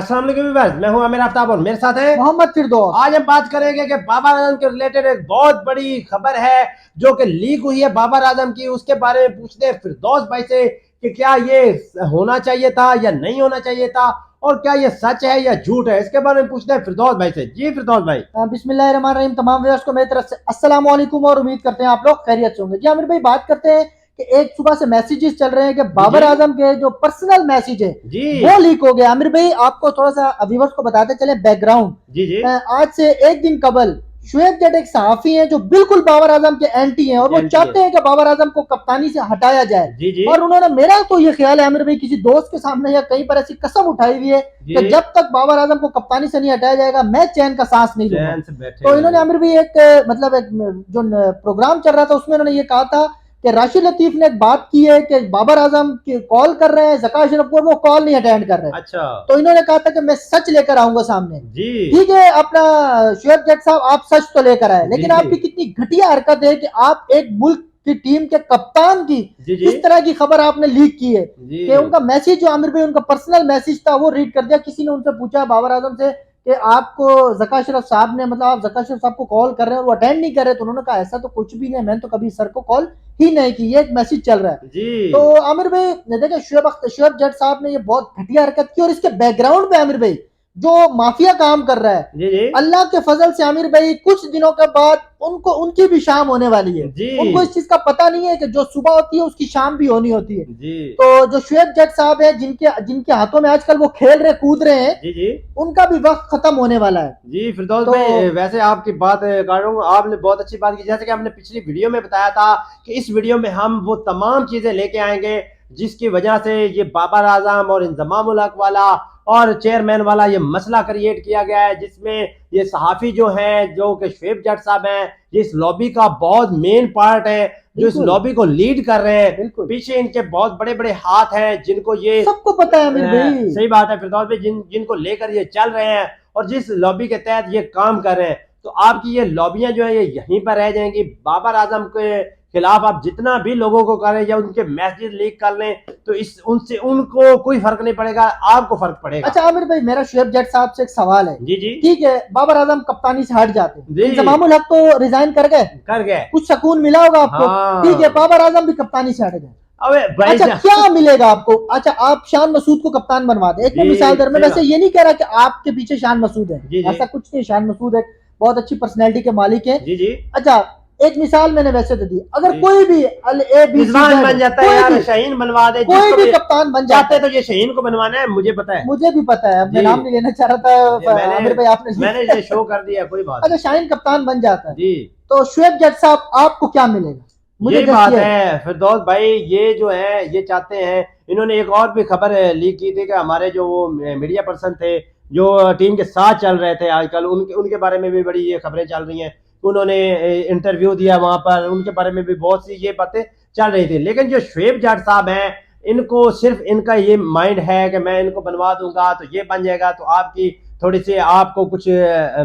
अस्सलाम वालेकुम व्यूअर्स, मैं हूं आमिर आफ्ताब और मेरे साथ है मोहम्मद फिरदौस। आज हम बात करेंगे कि बाबर आजम के रिलेटेड एक बहुत बड़ी खबर है जो कि लीक हुई है बाबर आजम की। उसके बारे में पूछते हैं फिरदौस भाई से कि क्या ये होना चाहिए था या नहीं होना चाहिए था, और क्या ये सच है या झूठ है। इसके बारे में पूछते हैं फिरदौस भाई से। जी फिरदौस भाई। बिस्मिल्लाहिर्रहमानिर्रहीम। तमाम व्यूअर्स को मेरी तरफ से अस्सलाम वालेकुम और उम्मीद करते हैं आप लोग खैरियत से होंगे। जी आमिर भाई, बात करते हैं कि एक सुबह से मैसेजेस चल रहे हैं कि बाबर आजम के जो पर्सनल मैसेज है जी वो लीक हो गया। आमिर भाई, आपको थोड़ा सा व्यूअर्स को बताते चले बैकग्राउंड। जी जी आज से एक दिन कबल शुएब जट एक सहाफी हैं जो बिल्कुल बाबर आजम के एंटी हैं और वो चाहते हैं कि बाबर आजम को कप्तानी से हटाया जाए। जी जी और उन्होंने, मेरा तो ये ख्याल है आमिर भाई, किसी दोस्त के सामने या कहीं पर ऐसी कसम उठाई हुई है कि जब तक बाबर आजम को कप्तानी से नहीं हटाया जाएगा मैं चैन का सांस नहीं लूंगा। तो इन्होंने आमिर भाई एक मतलब एक जो प्रोग्राम चल रहा था उसमें इन्होंने ये कहा था कि राशिद लतीफ ने एक बात की है कि बाबर आजम की कॉल कर रहे हैं ज़का अशरफ को, वो कॉल नहीं अटेंड कर रहे। अच्छा। तो इन्होंने कहा था कि मैं सच लेकर आऊंगा सामने। जी ठीक है, अपना शुएब जट साहब आप सच तो लेकर आए, लेकिन आपकी कितनी घटिया हरकत है कि आप एक मुल्क की टीम के कप्तान की इस तरह की खबर आपने लीक की है कि उनका मैसेज जो आमिर भाई उनका पर्सनल मैसेज था वो रीड कर दिया। किसी ने उनसे पूछा बाबर आजम से कि आपको ज़का अशरफ साहब ने, मतलब आप ज़का अशरफ साहब को कॉल कर रहे हैं वो अटेंड नहीं कर रहे, तो उन्होंने कहा ऐसा तो कुछ भी नहीं, मैंने तो कभी सर को कॉल ही नहीं की, ये एक मैसेज चल रहा है। जी। तो आमिर भाई देखिए, शुएब जट साहब ने ये बहुत घटिया हरकत की और इसके बैकग्राउंड पे आमिर भाई जो माफिया काम कर रहा है, जी अल्लाह के फजल से आमिर भाई कुछ दिनों के बाद उनको उनकी भी शाम होने वाली है। उनको इस चीज का पता नहीं है कि जो सुबह होती है उसकी शाम भी होनी होती है। जी। तो जो शुएब जट साहब है जिनके हाथों में आजकल वो खेल रहे कूद रहे हैं, जी जी उनका भी वक्त खत्म होने वाला है। जी फिरदौस तो भाई, वैसे आपकी बात कर रहा हूँ, आपने बहुत अच्छी बात की। जैसे कि हमने पिछली वीडियो में बताया था कि इस वीडियो में हम वो तमाम चीजें लेके आएंगे जिसकी वजह से ये बाबर आजम और इंजमाम उल हक वाला और चेयरमैन वाला ये मसला क्रिएट किया गया है, जिसमें ये सहाफी जो हैं, जो कि शुएब जट साहब हैं, ये इस लॉबी का बहुत मेन पार्ट है, जो इस लॉबी को लीड कर रहे हैं। पीछे इनके बहुत बड़े बड़े हाथ हैं जिनको ये सबको पता है आमिर भाई। सही बात है फिरदौस भाई, जिनको लेकर ये चल रहे हैं और जिस लॉबी के तहत ये काम कर रहे हैं। तो आपकी ये लॉबियां जो है ये यहीं पर रह जाएंगी। बाबर आजम के खिलाफ आप जितना भी लोगों को करें या उनके मैसेज लीक कर लें तो इस उनसे उनको कोई फर्क नहीं पड़ेगा, आपको फर्क पड़ेगा। अच्छा आमिर भाई, मेरा शुएब जट साहब से एक सवाल है। जी जी ठीक है, बाबर आजम कप्तानी से हट जाते हैं, जी। इंजमाम उल हक तो रिजाइन कर गए, कुछ सुकून मिला होगा आपको। हाँ। ठीक है, बाबर आजम भी कप्तानी से हट गए। अबे भाई, अच्छा क्या मिलेगा आपको? अच्छा, आप शान मसूद को कप्तान बनवा दे। एक मैं मिसाल दे रहा हूं, मैं वैसे ये नहीं कह रहा कि आपके पीछे शान मसूद है, ऐसा कुछ नहीं। शान मसूद एक बहुत अच्छी पर्सनैलिटी के मालिक है। जी जी। अच्छा, एक मिसाल मैंने वैसे दे दी, अगर कोई भी बन जाता है यार, शाहीन बनवा दे, कोई भी कप्तान बन जाता है। तो ये शाहीन को बनवाना है, मुझे पता है, मुझे भी पता है, मैं नाम नहीं लेना चाह रहा था आमिर भाई, मैंने ये शो कर दिया, कोई बात। अच्छा, शाहीन कप्तान बन जाता है जी, तो शुएब जट साहब आपको क्या मिलेगा? मुझे बात है फिरदौस भाई, ये जो है ये चाहते हैं। इन्होंने एक और भी खबर लीक की थी कि हमारे जो वो मीडिया पर्सन थे जो टीम के साथ चल रहे थे आजकल, उनके बारे में भी बड़ी ये खबरें चल रही हैं। उन्होंने इंटरव्यू दिया वहां पर, उनके बारे में भी बहुत सी ये बातें चल रही थी। लेकिन जो शुएब जट साहब हैं, इनको सिर्फ इनका ये माइंड है कि मैं इनको बनवा दूंगा तो ये बन जाएगा, तो आपकी थोड़ी सी आपको कुछ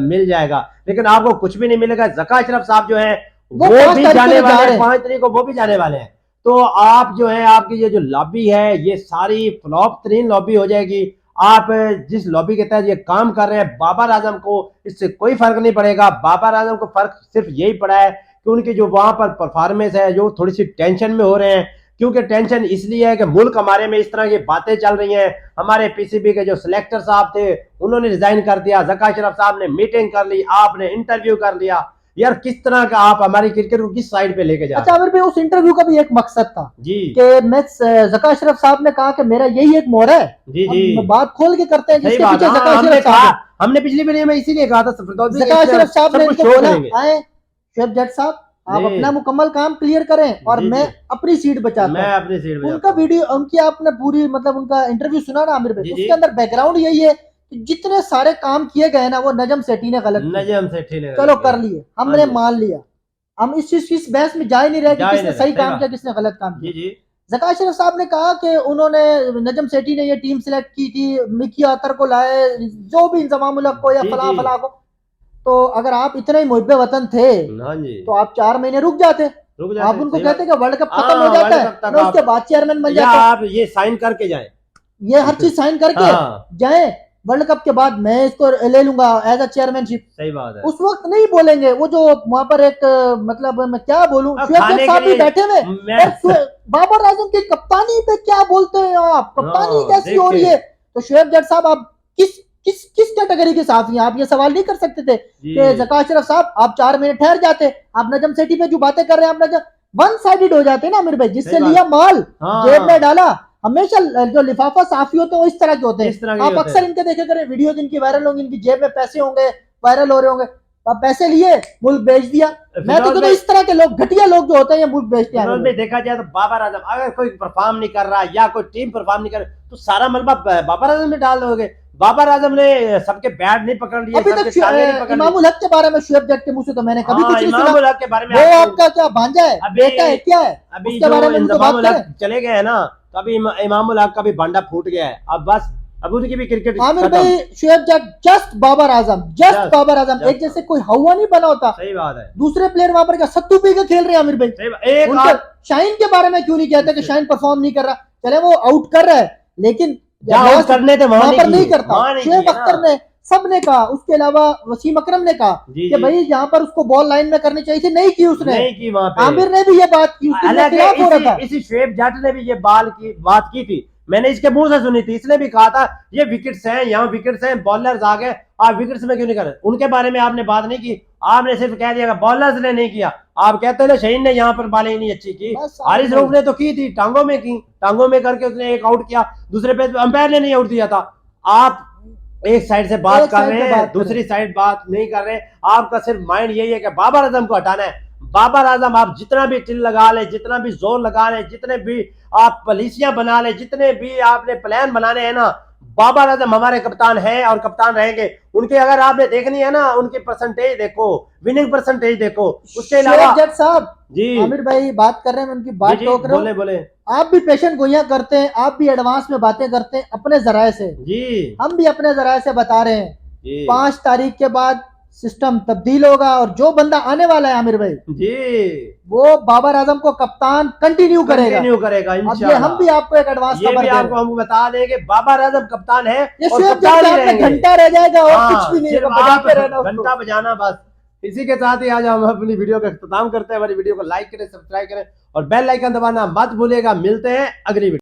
मिल जाएगा, लेकिन आपको कुछ भी नहीं मिलेगा। ज़का अशरफ साहब जो है वो भी जाने वाले हैं, 5 तारीख को वो भी जाने वाले हैं। तो आप जो है, आपकी ये जो लॉबी है ये सारी फ्लॉप तरीन लॉबी हो जाएगी। आप जिस लॉबी के तहत ये काम कर रहे हैं, बाबर आजम को इससे कोई फर्क नहीं पड़ेगा। बाबर आजम को फर्क सिर्फ यही पड़ा है कि उनकी जो वहां पर परफॉर्मेंस है, जो थोड़ी सी टेंशन में हो रहे हैं, क्योंकि टेंशन इसलिए है कि मुल्क हमारे में इस तरह की बातें चल रही हैं। हमारे पीसीबी के जो सिलेक्टर साहब थे उन्होंने रिजाइन कर दिया, ज़का अशरफ साहब ने मीटिंग कर ली, आपने इंटरव्यू कर लिया। यार किस तरह का आप हमारी क्रिकेट को किस साइड पे लेके जा रहे हैं? अच्छा आमिर भाई, उस इंटरव्यू का भी एक मकसद था जी कि मैं, ज़का अशरफ साहब ने कहा कि मेरा यही एक मोहर है। जी जी, बात खोल के करते हैं सही जिसके बात। पीछे ज़का अशरफ साहब, हमने पिछली वीडियो में इसीलिए कहा था ज़का अशरफ साहब ने इनको बोला, आए शुएब जट साहब आप अपना मुकम्मल काम क्लियर करें और मैं अपनी सीट बचाता हूं। मैं अपनी सीट उनका वीडियो, उनकी आपने पूरी मतलब उनका इंटरव्यू सुना ना आमिर भाई, उसके अंदर बैकग्राउंड यही है कि जितने सारे काम किए गए ना वो नजम सेठी ने गलत किए। चलो कर लिए, हमने मान लिया, हम इस बहस में जा ही नहीं रहे कि किसने सही काम किया किसने गलत काम किया। ज़का अशरफ साहब ने कहा कि उन्होंने, नजम सेठी ने ये टीम सिलेक्ट की थी, मिकी आतर को लाए, जो भी इंजमाम उल हक को या फला फला को। तो अगर आप इतने ही मुहिब्बे वतन थे तो आप 4 महीने रुक जाते। आप उनको कहते कि वर्ल्ड कप खत्म हो जाता है ना, उसके बाद चेयरमैन बन जाते, आप ये साइन करके जाए, ये हर चीज साइन करके जाए। वर्ल्ड कप के बाद मैं इसको ले लूंगा एज अ चेयरमैनशिप, सही बात है। उस वक्त नहीं बोलेंगे। वो जो वहां पर एक मतलब मैं क्या बोलूं, अब शुएब खाने जट के साहब भी लिए बैठे हुए मैं और बाबर आजम की कप्तानी पे क्या बोलते हैं आप, कप्तानी हाँ, कैसी हो रही है। तो शुएब जट साहब आप किस किस किस कैटेगरी के साथी हैं, आप ये सवाल नहीं कर सकते थे कि ज़का अशरफ साहब आप 4 मिनट ठहर जाते, आप नजम सेठी पे जो बातें कर रहे हैं, आप नजम वन साइडेड हो जाते ना आमिर भाई, जिससे लिया माल जेब में डाला। हमेशा जो लिफाफा साफी होते हैं वो इस तरह के होते हैं। आप अक्सर इनके देखे करें वीडियो, जिनकी वायरल होंगी, इनकी जेब में पैसे होंगे, वायरल हो रहे होंगे, आप पैसे लिए मुल्क बेच दिया। मैं तो कहता हूं इस तरह के लोग, घटिया लोग जो होते हैं ये मुल्क बेचते हैं। में देखा जाए तो बाबर आजम अगर कोई परफॉर्म नहीं कर रहा या कोई टीम परफॉर्म नहीं कर रही तो सारा मलबा बाबर आजम में डाल दोगे। बाबर आजम ने सबके बैट नहीं पकड़ लिए, अभी तक इमामुल हक के बारे में शुएब जट के मुंह से तो मैंने कभी कुछ नहीं सुना। इमामुल हक के बारे में वो आपका क्या भांजा है, बेटा है, क्या है, अभी उसके बारे में जो तो बात इमामुल हक करें। चले गए हैं ना, तो अभी इमामुल हक का भी भांडा फूट गया है। अब बस अब उनकी भी क्रिकेट आमिर भाई शुएब जट जस्ट बाबर आजम, जस्ट बाबर आजम, एक जैसे कोई हवा नहीं बना होता। सही बात है। दूसरे प्लेयर वहां पर क्या सत्तू पी के खेल रहे हैं आमिर भाई। उनके शाहीन के बारे में क्यों नहीं कहते कि शाहीन परफॉर्म नहीं कर रहा, चले वो आउट कर रहा है लेकिन करने थे वहां पर नहीं करता। शुएब अख्तर ने, सबने कहा, उसके अलावा वसीम अकरम ने कहा कि भाई यहाँ पर उसको बॉल लाइन में करनी चाहिए थी, नहीं की उसने, नहीं की वहां पे। आमिर ने भी ये बात की, उसके खिलाफ हो रहा था। इसी शुएब जट ने भी ये बात की थी, मैंने इसके मुंह से सुनी थी। इसने भी कहा था ये विकेट्स हैं, यहाँ विकेट्स हैं, बॉलर्स आ गए, आप विकेट्स में क्यों नहीं कर रहे। उनके बारे में आपने बात नहीं की, आपने सिर्फ कह दिया बॉलर्स ने नहीं किया। आप कहते हो ना शहीन ने यहाँ पर बॉलिंग नहीं अच्छी की, हारिस रऊफ ने तो की थी, टांगों में की, टांगों में करके उसने एक आउट किया, दूसरे पे अंपायर ने नहीं आउट दिया था। आप एक साइड से बात कर रहे हैं, दूसरी साइड बात नहीं कर रहे। आपका सिर्फ माइंड यही है कि बाबर आजम को हटाना है। बाबर आजम आप जितना भी टिल लगा ले, जितना भी जोर लगा ले, जितने भी आप पॉलिसियां बना ले, जितने भी आपने प्लान बनाने हैं ना, बाबर आजम हमारे कप्तान हैं और कप्तान रहेंगे। उनके अगर आपने देखनी है ना, उनकी परसेंटेज देखो, विनिंग परसेंटेज देखो। उसके अलावा जट साहब जी आमिर भाई बात कर रहे हैं, उनकी बात टोक रहे हो, बोले आप भी पेशेंट गोइयां करते हैं, आप भी एडवांस में बातें करते हैं अपने जराये से जी, हम भी अपने जराये से बता रहे हैं 5 तारीख के बाद सिस्टम तब्दील होगा और जो बंदा आने वाला है आमिर भाई जी, वो बाबर आजम को कप्तान कंटिन्यू करेगा इंशाल्लाह। अब ये हम भी आपको एक एडवांस खबर दे रहे हैं, हम बता देंगे बाबर आजम कप्तान है, ये घंटा रह जाएगा और कुछ भी नहीं, घंटा बजाना बस। इसी के साथ ही आज हम अपनी वीडियो का इख्तिताम करते हैं। हमारी वीडियो को लाइक करें, सब्सक्राइब करें और बेल आइकन दबाना मत भूलिएगा। मिलते हैं अगली वीडियो।